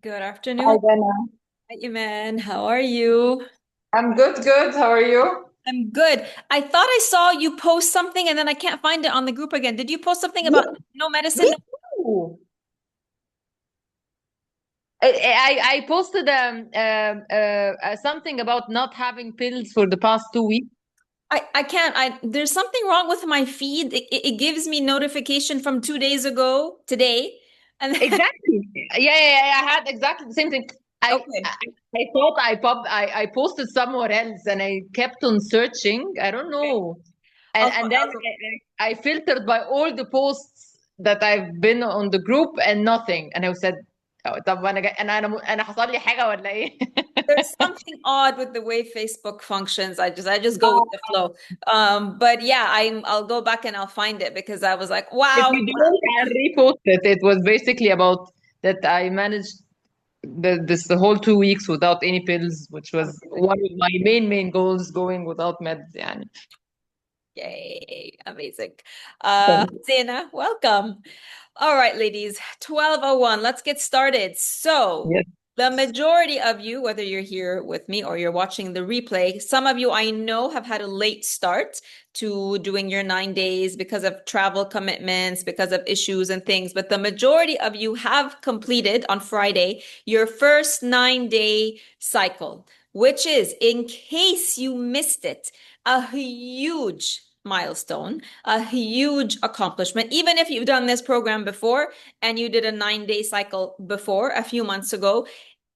Good Hi, afternoon, Dana. Iman. How are you? I'm good, good. How are you? I'm good. I thought I saw you post something and then I can't find it on the group again. Did you post something Me, about no me medicine? too. I posted something about not having pills for the past 2 weeks. I can't. There's something wrong with my feed. It gives me notification from 2 days ago today. And then, Exactly. Yeah. I had exactly the same thing. I, okay. I thought I posted somewhere else and I kept on searching. I don't Okay. know. And I'll, and then I'll I filtered by all the posts that I've been on the group and nothing. And I said, "Oh, طب انا جاي انا حصل لي حاجة ولا ايه?" There's something odd with the way Facebook functions. I just go with the flow. But yeah, I'll go back and I'll find it because I was like, If wow. you don't, I'll repost it. It was basically about that I managed the whole 2 weeks without any pills, which was Amazing. one of my main goals, going without meds. Yani. Yay, amazing. Thank you. Zena, welcome. All right, ladies, 12:01. Let's get started. So, Yes. the majority of you, whether you're here with me or you're watching the replay, some of you I know have had a late start to doing your 9 days because of travel commitments, because of issues and things. But the majority of you have completed on Friday your first 9 day cycle, which is, in case you missed it, a huge milestone, a huge accomplishment. Even if you've done this program before and you did a 9 day cycle before a few months ago,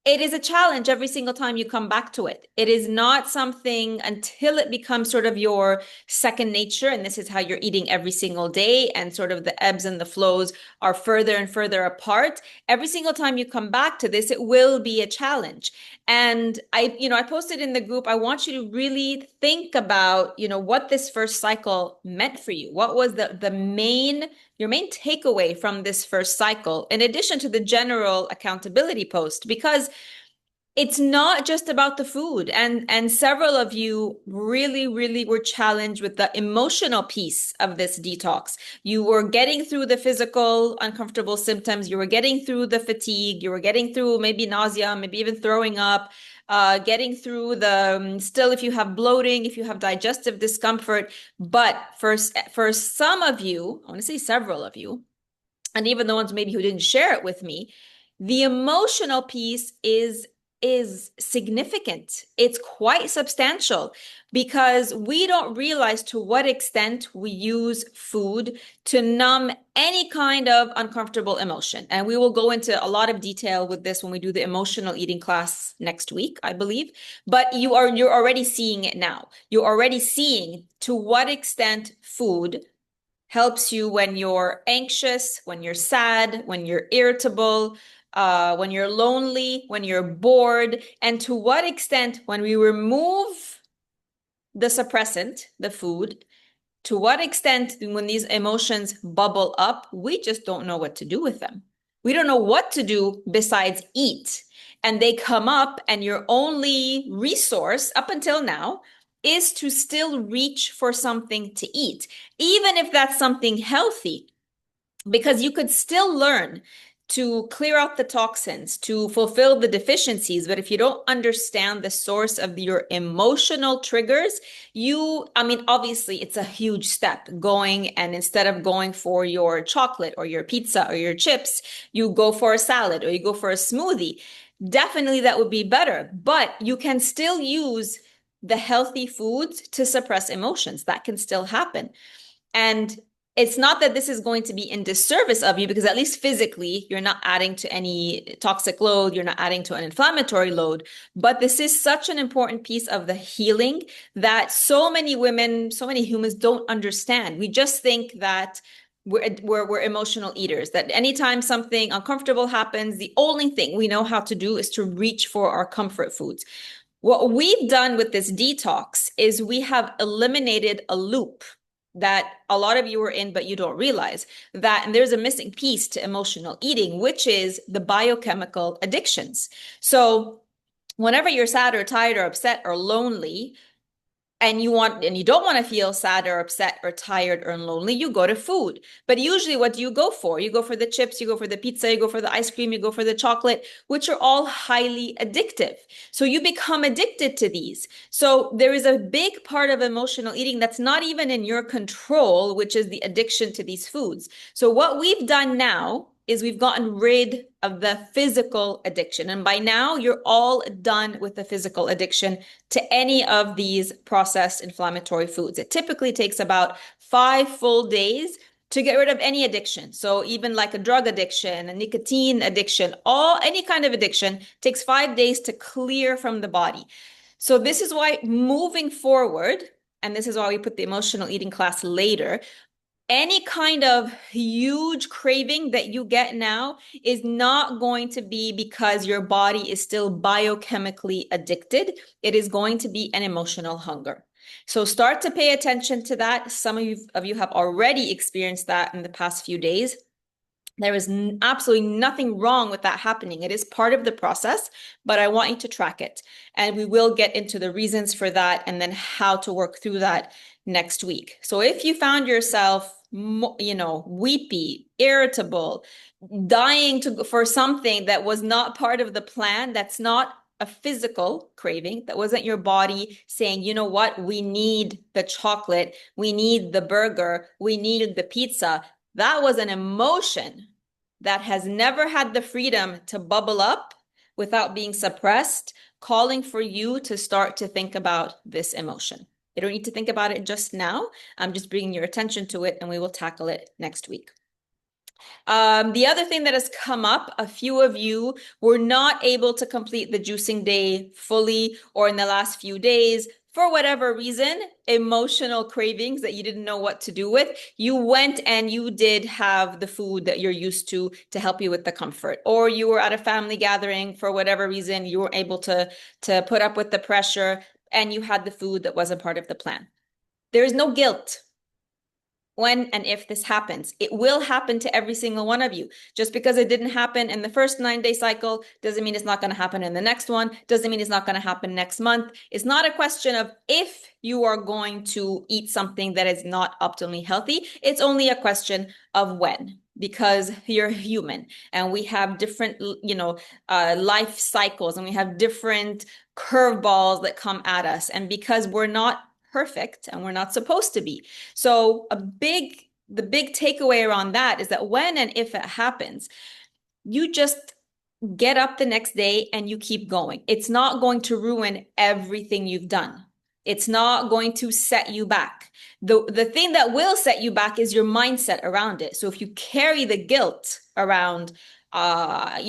it is a challenge every single time you come back to it. It is not something until it becomes sort of your second nature. And this is how you're eating every single day. And sort of the ebbs and the flows are further and further apart. Every single time you come back to this, it will be a challenge. And I posted in the group, I want you to really think about, what this first cycle meant for you. What was your main takeaway from this first cycle, in addition to the general accountability post, because it's not just about the food. And several of you really were challenged with the emotional piece of this detox. You were getting through the physical uncomfortable symptoms, you were getting through the fatigue, you were getting through maybe nausea, maybe even throwing up, getting through the still, if you have bloating, if you have digestive discomfort. But for some of you, I want to say several of you, and even the ones maybe who didn't share it with me, the emotional piece is significant. It's quite substantial because we don't realize to what extent we use food to numb any kind of uncomfortable emotion. And we will go into a lot of detail with this when we do the emotional eating class next week, I believe. But you're already seeing it now. You're already seeing to what extent food helps you when you're anxious, when you're sad, when you're irritable, when you're lonely, when you're bored, and to what extent, when we remove the suppressant, the food, to what extent, when these emotions bubble up, we just don't know what to do with them. We don't know what to do besides eat. And they come up, and your only resource up until now is to still reach for something to eat, even if that's something healthy, because you could still learn to clear out the toxins, to fulfill the deficiencies. But if you don't understand the source of your emotional triggers, I mean, obviously, it's a huge step going, and instead of going for your chocolate or your pizza or your chips, you go for a salad or you go for a smoothie. Definitely that would be better, but you can still use the healthy foods to suppress emotions. That can still happen. And it's not that this is going to be in disservice of you, because at least physically, you're not adding to any toxic load, you're not adding to an inflammatory load. But this is such an important piece of the healing that so many women, so many humans don't understand. We just think that we're emotional eaters, that anytime something uncomfortable happens, the only thing we know how to do is to reach for our comfort foods. What we've done with this detox is we have eliminated a loop that a lot of you are in, but you don't realize that. And there's a missing piece to emotional eating, which is the biochemical addictions. So whenever you're sad or tired or upset or lonely, and you don't want to feel sad or upset or tired or lonely, you go to food. But usually what do you go for? You go for the chips, you go for the pizza, you go for the ice cream, you go for the chocolate, which are all highly addictive. So you become addicted to these. So there is a big part of emotional eating that's not even in your control, which is the addiction to these foods. So what we've done now is we've gotten rid of the physical addiction. And by now, you're all done with the physical addiction to any of these processed inflammatory foods. It typically takes about 5 full days to get rid of any addiction. So even like a drug addiction, a nicotine addiction, any kind of addiction takes 5 days to clear from the body. So this is why moving forward, and this is why we put the emotional eating class later, any kind of huge craving that you get now is not going to be because your body is still biochemically addicted. It is going to be an emotional hunger. So start to pay attention to that. Some of you have already experienced that in the past few days. There is absolutely nothing wrong with that happening. It is part of the process, but I want you to track it. And we will get into the reasons for that and then how to work through that next week. So if you found yourself, weepy, irritable, dying for something that was not part of the plan, that's not a physical craving, that wasn't your body saying, you know what, we need the chocolate, we need the burger, we need the pizza. That was an emotion that has never had the freedom to bubble up without being suppressed, calling for you to start to think about this emotion. You don't need to think about it just now. I'm just bringing your attention to it, and we will tackle it next week. The other thing that has come up, a few of you were not able to complete the juicing day fully or in the last few days for whatever reason, emotional cravings that you didn't know what to do with. You went and you did have the food that you're used to help you with the comfort, or you were at a family gathering for whatever reason, you were able to put up with the pressure and you had the food that wasn't part of the plan. There is no guilt when and if this happens. It will happen to every single one of you. Just because it didn't happen in the first 9-day cycle doesn't mean it's not going to happen in the next one, doesn't mean it's not going to happen next month. It's not a question of if you are going to eat something that is not optimally healthy. It's only a question of when, because you're human and we have different, life cycles, and we have different curveballs that come at us. And because we're not perfect and we're not supposed to be. So the big takeaway around that is that when and if it happens, you just get up the next day and you keep going. It's not going to ruin everything you've done. It's not going to set you back. The thing that will set you back is your mindset around it. So if you carry the guilt around, at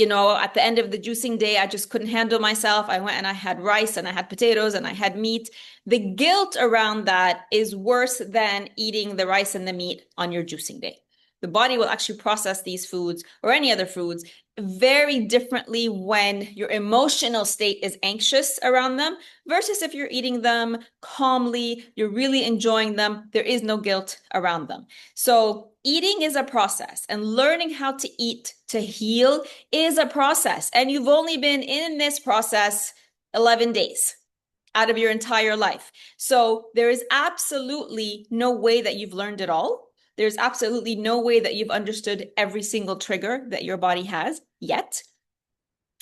the end of the juicing day, I just couldn't handle myself. I went and I had rice and I had potatoes and I had meat. The guilt around that is worse than eating the rice and the meat on your juicing day. The body will actually process these foods or any other foods very differently when your emotional state is anxious around them versus if you're eating them calmly, you're really enjoying them, there is no guilt around them. So eating is a process, and learning how to eat to heal is a process. And you've only been in this process 11 days out of your entire life. So there is absolutely no way that you've learned it all. There's absolutely no way that you've understood every single trigger that your body has yet.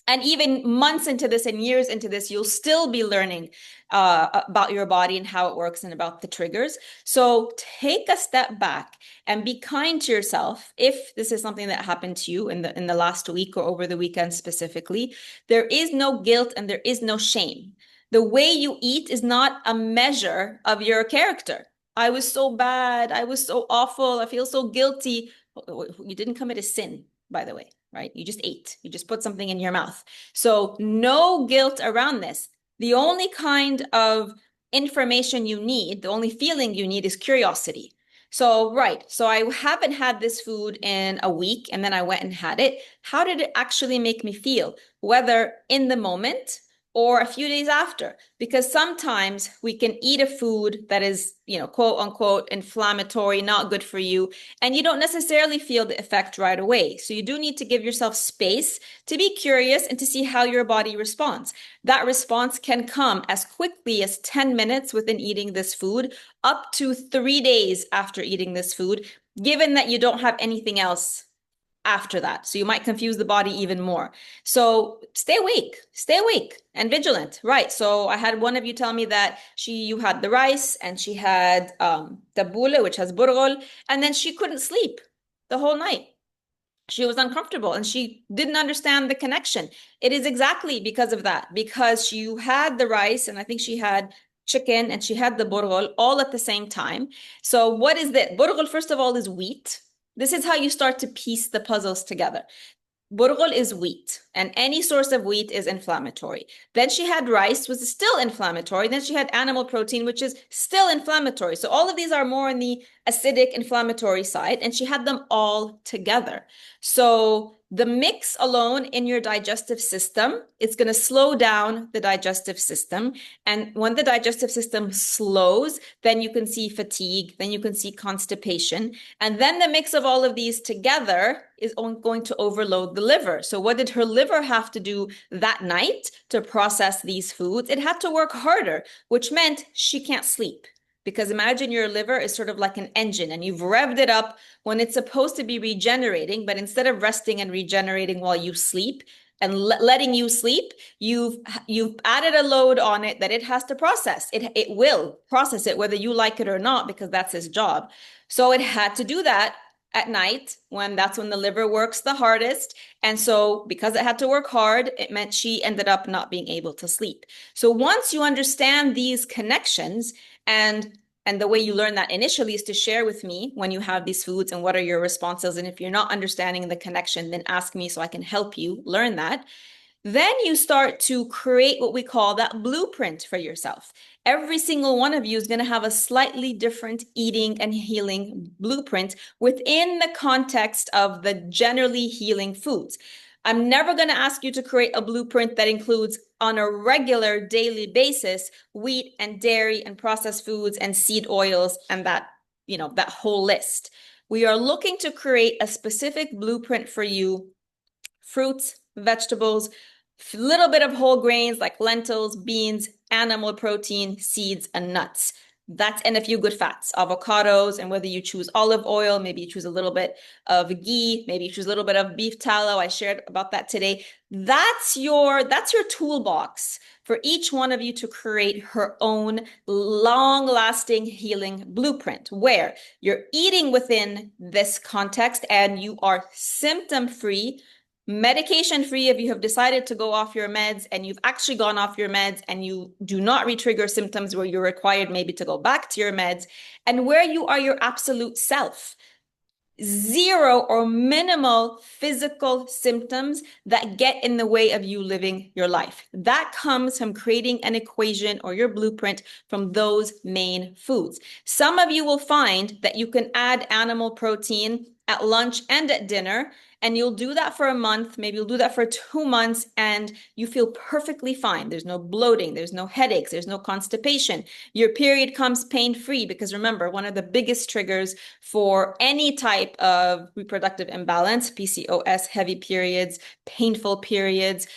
And even months into this and years into this, you'll still be learning about your body and how it works and about the triggers. So take a step back and be kind to yourself. If this is something that happened to you in the last week or over the weekend specifically, there is no guilt and there is no shame. The way you eat is not a measure of your character. I was so bad. I was so awful. I feel so guilty. You didn't commit a sin, by the way, right? You just ate. You just put something in your mouth. So no guilt around this. The only kind of information you need, the only feeling you need is curiosity. So, right. So I haven't had this food in a week and then I went and had it. How did it actually make me feel? Whether in the moment or a few days after, because sometimes we can eat a food that is, quote unquote, inflammatory, not good for you, and you don't necessarily feel the effect right away. So you do need to give yourself space to be curious and to see how your body responds. That response can come as quickly as 10 minutes within eating this food, up to 3 days after eating this food, given that you don't have anything else after that. So you might confuse the body even more. So stay awake and vigilant. Right. So I had one of you tell me that you had the rice and she had tabbouleh, which has burghul, and then she couldn't sleep the whole night. She was uncomfortable and she didn't understand the connection. It is exactly because of that, because you had the rice and I think she had chicken and she had the burghul all at the same time. So what is that? Burghul, first of all, is wheat. This is how you start to piece the puzzles together. Burghul is wheat, and any source of wheat is inflammatory. Then she had rice, which is still inflammatory. Then she had animal protein, which is still inflammatory. So all of these are more on the acidic inflammatory side, and she had them all together. So the mix alone in your digestive system, it's going to slow down the digestive system. And when the digestive system slows, then you can see fatigue, then you can see constipation. And then the mix of all of these together is going to overload the liver. So what did her liver have to do that night to process these foods? It had to work harder, which meant she can't sleep. Because imagine your liver is sort of like an engine and you've revved it up when it's supposed to be regenerating, but instead of resting and regenerating while you sleep and letting you sleep, you've added a load on it that it has to process. It will process it whether you like it or not, because that's its job. So it had to do that at night when that's when the liver works the hardest. And so because it had to work hard, it meant she ended up not being able to sleep. So once you understand these connections, and the way you learn that initially is to share with me when you have these foods and what are your responses. And if you're not understanding the connection, then ask me so I can help you learn that. Then you start to create what we call that blueprint for yourself. Every single one of you is going to have a slightly different eating and healing blueprint within the context of the generally healing foods. I'm never going to ask you to create a blueprint that includes on a regular daily basis wheat and dairy and processed foods and seed oils and that whole list. We are looking to create a specific blueprint for you: fruits, vegetables, a little bit of whole grains like lentils, beans, animal protein, seeds, and nuts. And a few good fats, avocados, and whether you choose olive oil, maybe you choose a little bit of ghee, maybe you choose a little bit of beef tallow. I shared about that today. That's your toolbox for each one of you to create her own long-lasting healing blueprint, where you're eating within this context and you are symptom-free, medication free if you have decided to go off your meds and you've actually gone off your meds and you do not retrigger symptoms where you're required maybe to go back to your meds, and where you are your absolute self. Zero or minimal physical symptoms that get in the way of you living your life. That comes from creating an equation or your blueprint from those main foods. Some of you will find that you can add animal protein at lunch and at dinner, and you'll do that for a month. Maybe you'll do that for 2 months and you feel perfectly fine. There's no bloating, there's no headaches, there's no constipation. Your period comes pain-free, because remember, one of the biggest triggers for any type of reproductive imbalance, PCOS, heavy periods, painful periods,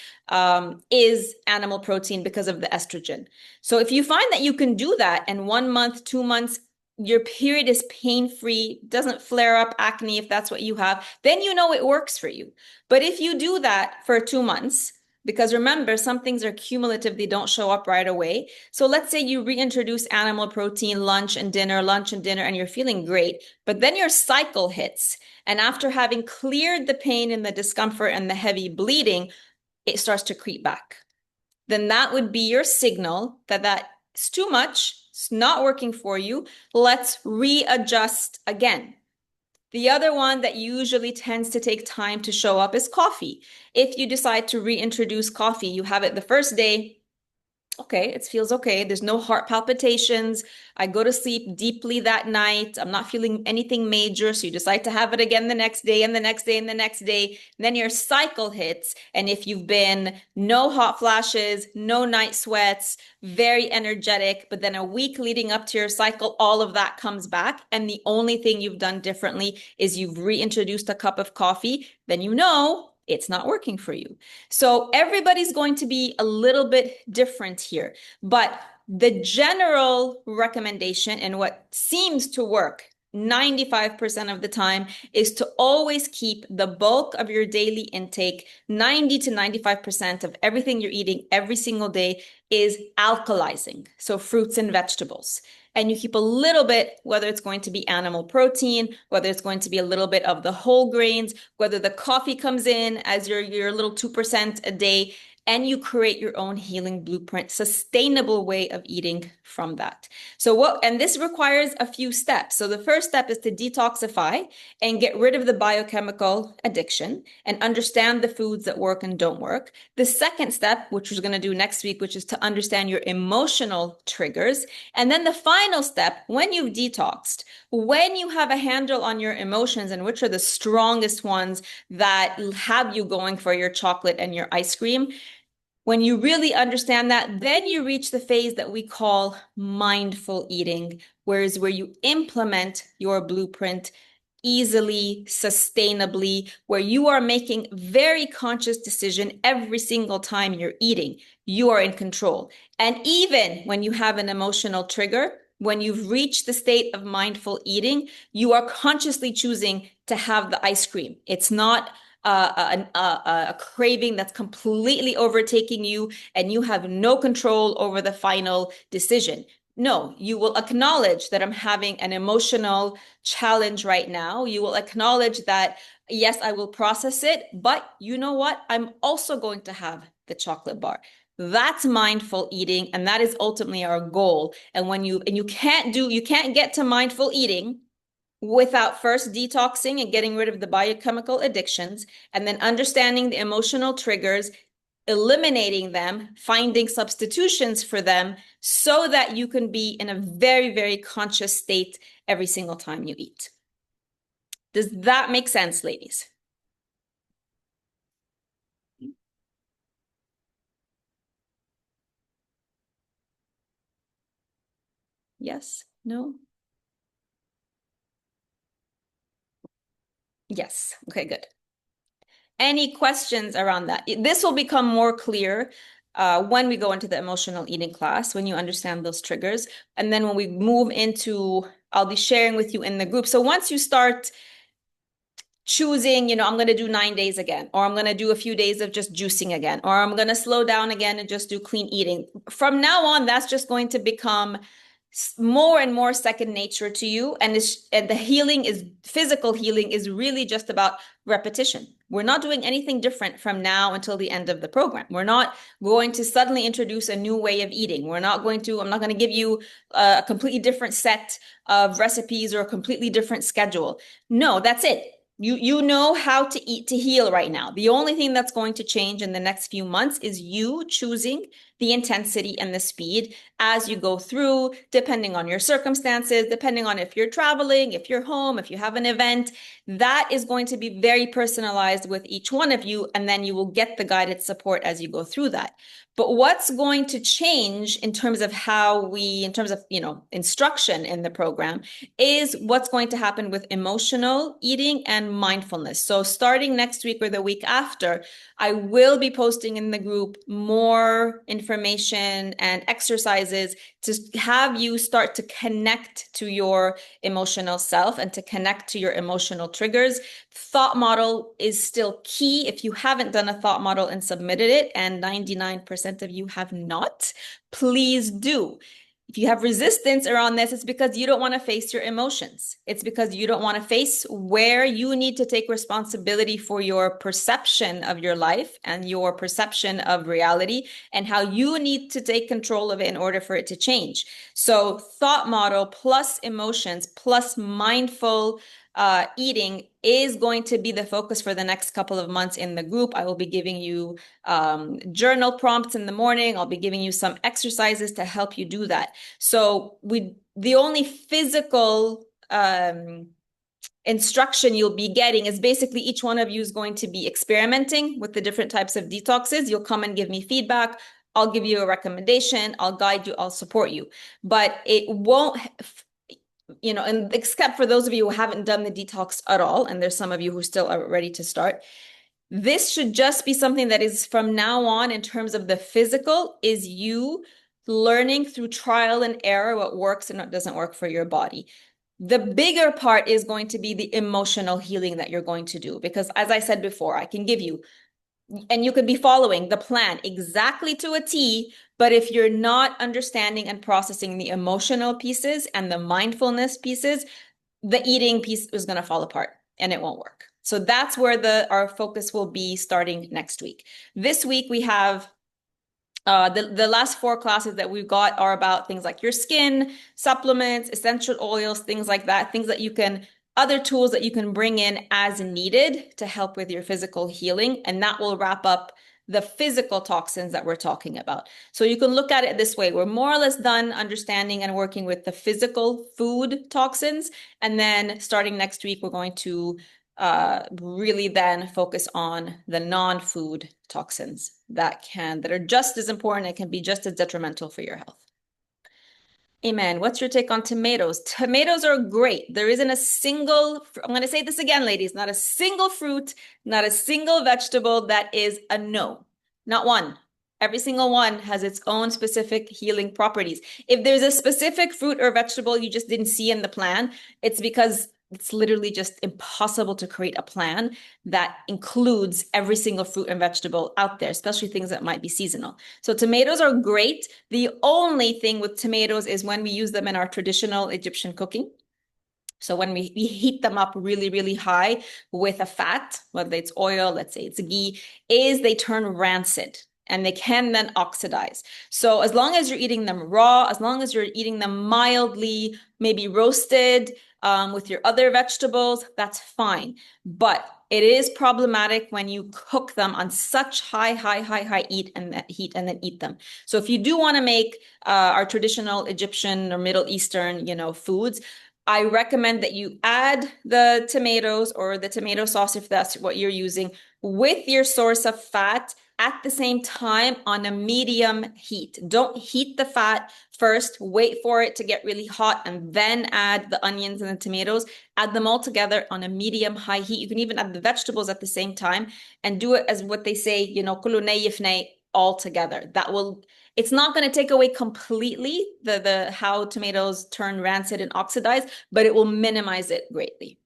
is animal protein because of the estrogen. So if you find that you can do that and 1 month, 2 months, your period is pain-free, doesn't flare up acne if that's what you have, then you know it works for you. But if you do that for 2 months, because remember, some things are cumulative, they don't show up right away. So let's say you reintroduce animal protein, lunch and dinner, and you're feeling great, but then your cycle hits. And after having cleared the pain and the discomfort and the heavy bleeding, it starts to creep back. Then that would be your signal that that's too much. It's not working for you. Let's readjust again. The other one that usually tends to take time to show up is coffee. If you decide to reintroduce coffee, you have it the first day, Okay, it feels okay. There's no heart palpitations. I go to sleep deeply that night. I'm not feeling anything major. So you decide to have it again the next day and the next day and the next day. And then your cycle hits. And if you've been no hot flashes, no night sweats, very energetic, but then a week leading up to your cycle, all of that comes back. And the only thing you've done differently is you've reintroduced a cup of coffee, then you know it's not working for you. So everybody's going to be a little bit different here, but the general recommendation and what seems to work 95% of the time is to always keep the bulk of your daily intake. 90 to 95% of everything you're eating every single day is alkalizing, so fruits and vegetables. And you keep a little bit, whether it's going to be animal protein, whether it's going to be a little bit of the whole grains, whether the coffee comes in as your little 2% a day, and you create your own healing blueprint, sustainable way of eating from that. And this requires a few steps. So the first step is to detoxify and get rid of the biochemical addiction and understand the foods that work and don't work. The second step, which we're going to do next week, which is to understand your emotional triggers. And then the final step, when you've detoxed, when you have a handle on your emotions and which are the strongest ones that have you going for your chocolate and your ice cream, when you really understand that, then you reach the phase that we call mindful eating, where you implement your blueprint easily, sustainably, where you are making very conscious decision every single time you're eating. You are in control. And even when you have an emotional trigger, when you've reached the state of mindful eating, you are consciously choosing to have the ice cream. It's not a craving that's completely overtaking you and you have no control over the final decision. No, you will acknowledge that I'm having an emotional challenge right now. You will acknowledge that, yes, I will process it, but you know what? I'm also going to have the chocolate bar. That's mindful eating, and that is ultimately our goal. And you can't get to mindful eating without first detoxing and getting rid of the biochemical addictions, and then understanding the emotional triggers, eliminating them, finding substitutions for them so that you can be in a very, very conscious state every single time you eat. Does that make sense, ladies? Yes? No? Yes. Okay, good. Any questions around that? This will become more clear when we go into the emotional eating class, when you understand those triggers. And then when we move into, I'll be sharing with you in the group. So once you start choosing, I'm going to do 9 days again, or I'm going to do a few days of just juicing again, or I'm going to slow down again and just do clean eating. From now on, that's just going to become more and more second nature to you. And the healing is physical healing is really just about repetition. We're not doing anything different from now until the end of the program. We're not going to suddenly introduce a new way of eating. I'm not going to give you a completely different set of recipes or a completely different schedule. No, that's it. You know how to eat to heal right now. The only thing that's going to change in the next few months is you choosing the intensity and the speed as you go through, depending on your circumstances, depending on if you're traveling, if you're home, if you have an event. That is going to be very personalized with each one of you, and then you will get the guided support as you go through that. But what's going to change in terms of instruction in the program is what's going to happen with emotional eating and mindfulness. So starting next week or the week after, I will be posting in the group more information and exercises to have you start to connect to your emotional self and to connect to your emotional triggers. Thought model is still key. If you haven't done a thought model and submitted it, and 99% of you have not, please do. If you have resistance around this, it's because you don't want to face your emotions. It's because you don't want to face where you need to take responsibility for your perception of your life and your perception of reality and how you need to take control of it in order for it to change. So thought model plus emotions plus mindful eating is going to be the focus for the next couple of months in the group. I will be giving you journal prompts in the morning. I'll be giving you some exercises to help you do that. So the only physical instruction you'll be getting is basically each one of you is going to be experimenting with the different types of detoxes. You'll come and give me feedback. I'll give you a recommendation. I'll guide you. I'll support you. But it won't, and except for those of you who haven't done the detox at all, and there's some of you who still are ready to start, this should just be something that is from now on in terms of the physical, is you learning through trial and error what works and what doesn't work for your body. The bigger part is going to be the emotional healing that you're going to do. Because as I said before, I can give you, and you could be following the plan exactly to a T, but if you're not understanding and processing the emotional pieces and the mindfulness pieces, the eating piece is going to fall apart and it won't work. So that's where our focus will be starting next week. This week we have the last 4 classes that we've got are about things like your skin, supplements, essential oils, things like that, things that you can, other tools that you can bring in as needed to help with your physical healing. And that will wrap up the physical toxins that we're talking about. So you can look at it this way. We're more or less done understanding and working with the physical food toxins. And then starting next week, we're going to really then focus on the non-food toxins that are just as important and can be just as detrimental for your health. Amen. What's your take on tomatoes? Tomatoes are great. There isn't a single, I'm going to say this again, ladies, not a single fruit, not a single vegetable that is a no. Not one. Every single one has its own specific healing properties. If there's a specific fruit or vegetable you just didn't see in the plan, it's because it's literally just impossible to create a plan that includes every single fruit and vegetable out there, especially things that might be seasonal. So tomatoes are great. The only thing with tomatoes is when we use them in our traditional Egyptian cooking. So when we heat them up really, really high with a fat, whether it's oil, let's say it's ghee, they turn rancid and they can then oxidize. So as long as you're eating them raw, as long as you're eating them mildly, maybe roasted, with your other vegetables, that's fine. But it is problematic when you cook them on such high heat and then eat them. So if you do want to make our traditional Egyptian or Middle Eastern, foods, I recommend that you add the tomatoes or the tomato sauce, if that's what you're using, with your source of fat at the same time on a medium heat. Don't heat the fat first, wait for it to get really hot, and then add the onions and the tomatoes. Add them all together on a medium high heat. You can even add the vegetables at the same time and do it as what they say, كله ني في ني all together. It's not going to take away completely the how tomatoes turn rancid and oxidize, but it will minimize it greatly.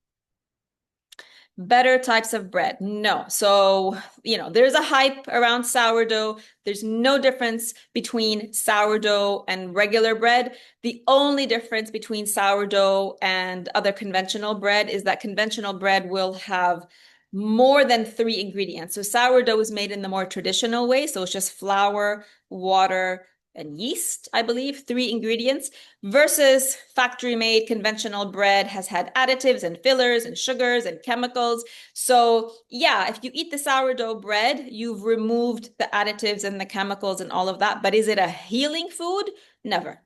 Better types of bread. No. So, there's a hype around sourdough. There's no difference between sourdough and regular bread. The only difference between sourdough and other conventional bread is that conventional bread will have more than 3 ingredients. So sourdough is made in the more traditional way. So it's just flour, water, and yeast, I believe, 3 ingredients, versus factory-made conventional bread has had additives and fillers and sugars and chemicals. So yeah, if you eat the sourdough bread, you've removed the additives and the chemicals and all of that. But is it a healing food? Never.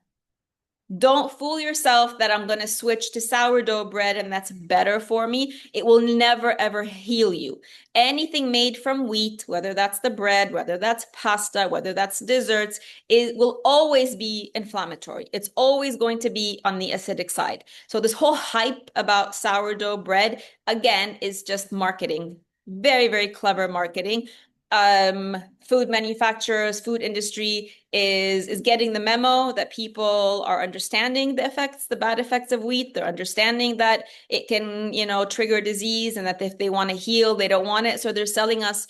Don't fool yourself that I'm going to switch to sourdough bread and that's better for me. It will never, ever heal you. Anything made from wheat, whether that's the bread, whether that's pasta, whether that's desserts, it will always be inflammatory. It's always going to be on the acidic side. So this whole hype about sourdough bread, again, is just marketing. Very, very clever marketing. Food manufacturers, food industry is getting the memo that people are understanding the bad effects of wheat. They're understanding that it can, trigger disease, and that if they want to heal, they don't want it. So they're selling us,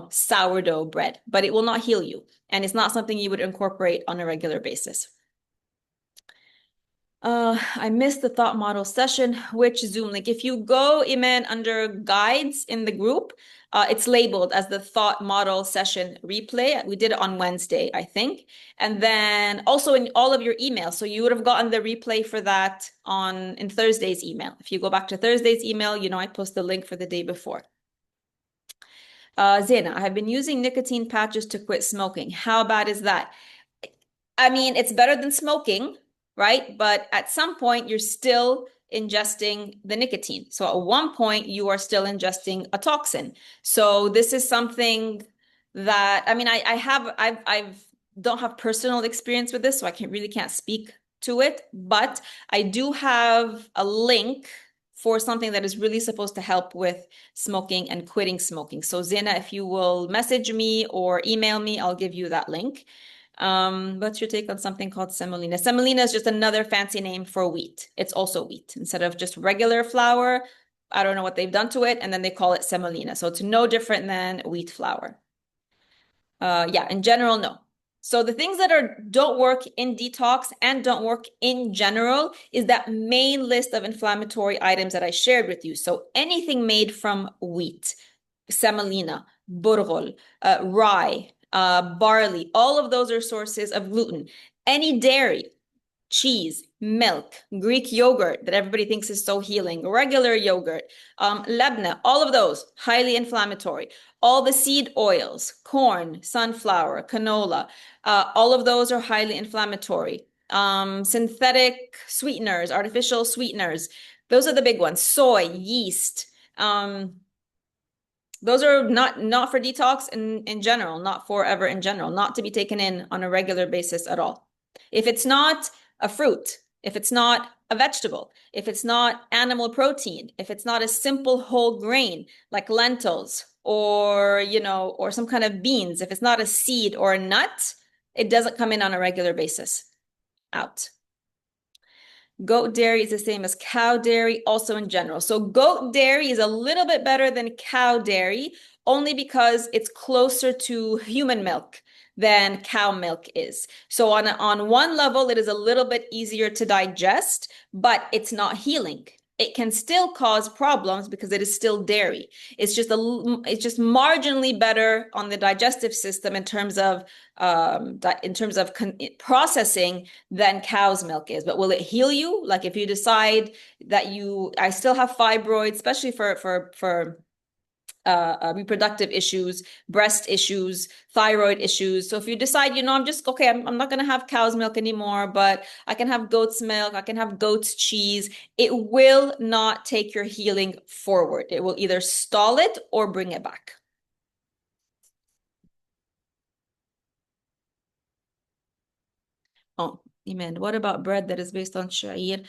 sourdough bread, but it will not heal you. And it's not something you would incorporate on a regular basis. I missed the thought model session. Which Zoom link? If you go, Iman, under guides in the group, It's labeled as the thought model session replay. We did it on Wednesday, I think. And then also in all of your emails. So you would have gotten the replay for that on in Thursday's email. If you go back to Thursday's email, you know I post the link for the day before. Zaina, I have been using nicotine patches to quit smoking. How bad is that? I mean, it's better than smoking, right? But at some point, you're still ingesting the nicotine. So at one point, you are still ingesting a toxin. So this is something that, I mean, I've don't have personal experience with this, so I can't speak to it, but I do have a link for something that is really supposed to help with smoking and quitting smoking. So Zena, if you will message me or email me, I'll give you that link. What's your take on something called semolina? Semolina is just another fancy name for wheat. It's also wheat instead of just regular flour. I don't know what they've done to it, and then they call it semolina. So it's no different than wheat flour. Yeah, in general, no. So the things that don't work in detox and don't work in general is that main list of inflammatory items that I shared with you. So anything made from wheat, semolina, burghul, rye, barley, all of those are sources of gluten. Any dairy, cheese, milk, Greek yogurt that everybody thinks is so healing, regular yogurt, labna, all of those highly inflammatory. All the seed oils, corn, sunflower, canola, all of those are highly inflammatory. Synthetic sweeteners, artificial sweeteners, those are the big ones. Soy, yeast. Those are not for detox in general, not forever in general, not to be taken in on a regular basis at all. If it's not a fruit, if it's not a vegetable, if it's not animal protein, if it's not a simple whole grain like lentils or, or some kind of beans, if it's not a seed or a nut, it doesn't come in on a regular basis. Out. Goat dairy is the same as cow dairy, also in general. So goat dairy is a little bit better than cow dairy, only because it's closer to human milk than cow milk is. So on one level, it is a little bit easier to digest, but it's not healing. It can still cause problems because it is still dairy. It's just marginally better on the digestive system in terms of processing than cow's milk is. But will it heal you? Like if you decide that I still have fibroids, especially for reproductive issues, breast issues, thyroid issues. So if you decide, I'm just okay, I'm not going to have cow's milk anymore, but I can have goat's milk, I can have goat's cheese. It will not take your healing forward. It will either stall it or bring it back. Oh, Iman, what about bread that is based on sha'ir,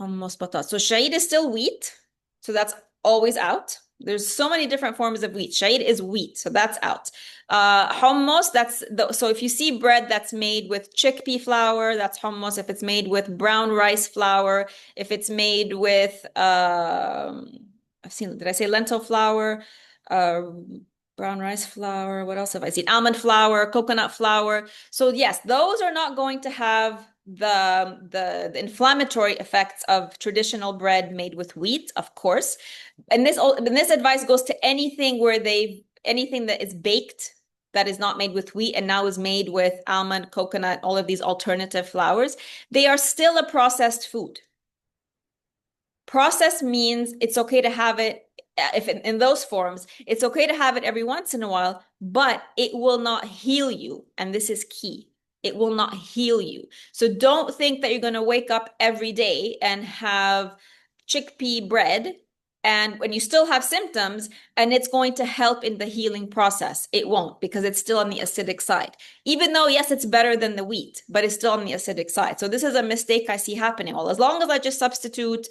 hummus, batat? So sha'ir is still wheat, so that's always out. There's so many different forms of wheat. Sha'ir is wheat, so that's out. Hummus, so if you see bread that's made with chickpea flour, that's hummus. If it's made with brown rice flour, if it's made with did I say lentil flour? Brown rice flour. What else have I seen? Almond flour, coconut flour. So yes, those are not going to have the inflammatory effects of traditional bread made with wheat, of course. And this advice goes to anything that is baked that is not made with wheat and now is made with almond, coconut, all of these alternative flours. They are still a processed food. Processed means it's okay to have it if in those forms, it's okay to have it every once in a while, but it will not heal you. And this is key. It will not heal you. So don't think that you're going to wake up every day and have chickpea bread and when you still have symptoms and it's going to help in the healing process. It won't because it's still on the acidic side. Even though, yes, it's better than the wheat, but it's still on the acidic side. So this is a mistake I see happening. Well, as long as I just substitute,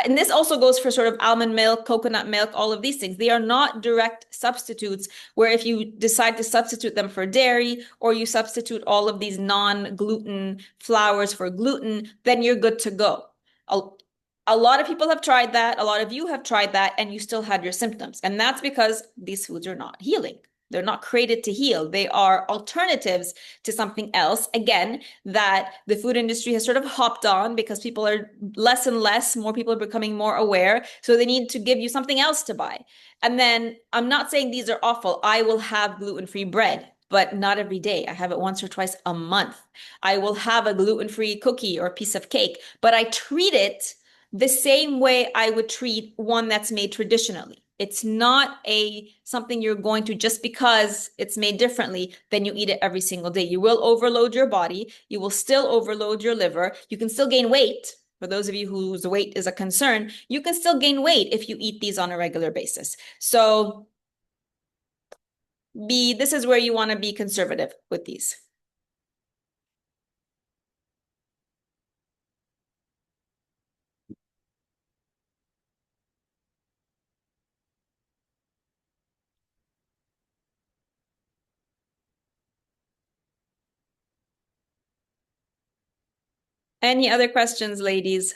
and this also goes for sort of almond milk, coconut milk, all of these things. They are not direct substitutes where if you decide to substitute them for dairy or you substitute all of these non-gluten flours for gluten, then you're good to go. A lot of people have tried that. A lot of you have tried that and you still had your symptoms. And that's because these foods are not healing. They're not created to heal. They are alternatives to something else, again, that the food industry has sort of hopped on because people are less and less, more people are becoming more aware. So they need to give you something else to buy. And then I'm not saying these are awful. I will have gluten-free bread, but not every day. I have it once or twice a month. I will have a gluten-free cookie or piece of cake, but I treat it the same way I would treat one that's made traditionally. It's not a something you're going to just because it's made differently, then you eat it every single day. You will overload your body. You will still overload your liver. You can still gain weight. For those of you whose weight is a concern, you can still gain weight if you eat these on a regular basis. So this is where you want to be conservative with these. Any other questions, ladies?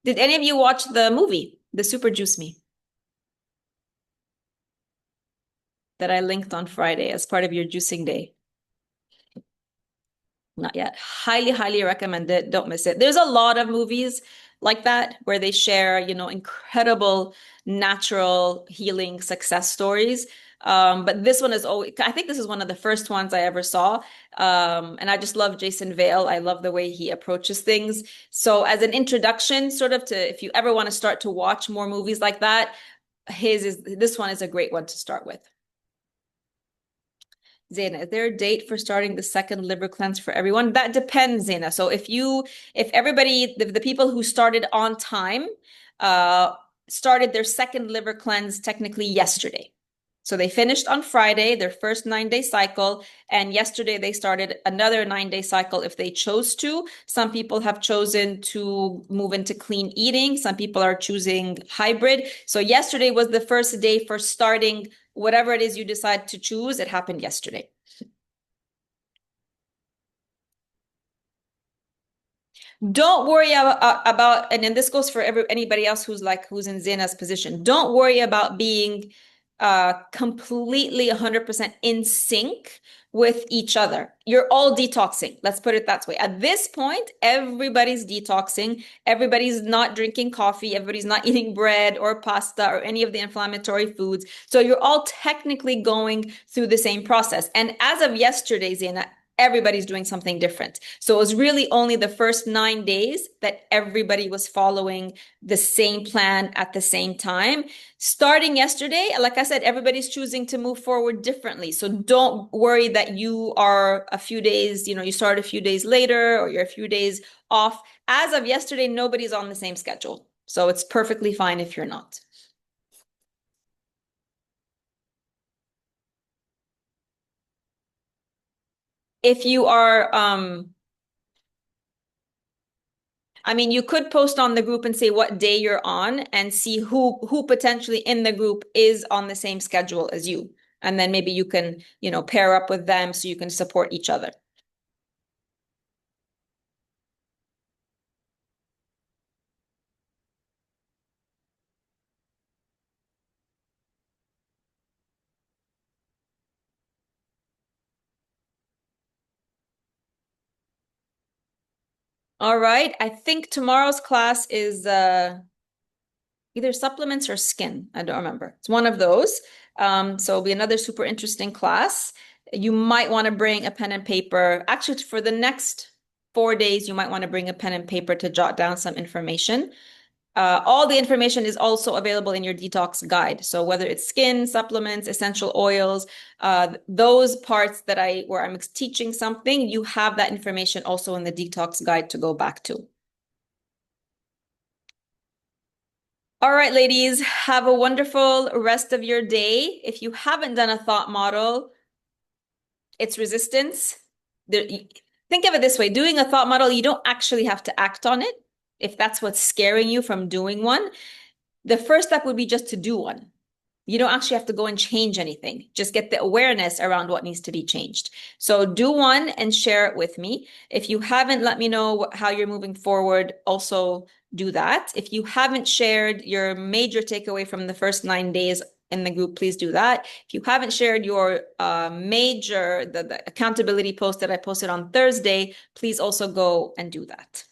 Did any of you watch the movie, The Super Juice Me, that I linked on Friday as part of your juicing day? Not yet. Highly, highly recommend it. Don't miss it. There's a lot of movies like that where they share, incredible natural healing success stories. But this one is always, I think this is one of the first ones I ever saw. And I just love Jason Vale. I love the way he approaches things. So as an introduction, sort of to, if you ever want to start to watch more movies like that, this one is a great one to start with. Zaina, is there a date for starting the second liver cleanse for everyone? That depends, Zaina. So if everybody, the people who started on time, uh, started their second liver cleanse technically yesterday. So they finished on Friday, their first 9-day cycle, and yesterday they started another 9-day cycle if they chose to. Some people have chosen to move into clean eating. Some people are choosing hybrid. So yesterday was the first day for starting whatever it is you decide to choose. It happened yesterday. Don't worry about, and then this goes for anybody else who's in Zaina's position. Don't worry about being completely 100% in sync with each other. You're all detoxing. Let's put it that way. At this point, everybody's detoxing. Everybody's not drinking coffee. Everybody's not eating bread or pasta or any of the inflammatory foods. So you're all technically going through the same process. And as of yesterday, Zaina, everybody's doing something different. So it was really only the first 9 days that everybody was following the same plan at the same time. Starting yesterday, like I said, everybody's choosing to move forward differently. So don't worry that you are a few days, you start a few days later or you're a few days off. As of yesterday, nobody's on the same schedule. So it's perfectly fine if you're not. If you are, I mean, you could post on the group and say what day you're on and see who potentially in the group is on the same schedule as you. And then maybe you can, pair up with them so you can support each other. All right. I think tomorrow's class is either supplements or skin. I don't remember. It's one of those. So it'll be another super interesting class. You might want to bring a pen and paper. Actually, for the next 4 days, you might want to bring a pen and paper to jot down some information. All the information is also available in your detox guide. So whether it's skin, supplements, essential oils, those parts where I'm teaching something, you have that information also in the detox guide to go back to. All right, ladies, have a wonderful rest of your day. If you haven't done a thought model, it's resistance. Think of it this way, doing a thought model, you don't actually have to act on it. If that's what's scaring you from doing one, the first step would be just to do one. You don't actually have to go and change anything. Just get the awareness around what needs to be changed. So do one and share it with me. If you haven't, let me know how you're moving forward. Also, do that. If you haven't shared your major takeaway from the first 9 days in the group, please do that. If you haven't shared your the accountability post that I posted on Thursday, please also go and do that.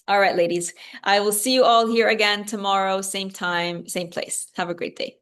All right, ladies. I will see you all here again tomorrow, same time, same place. Have a great day.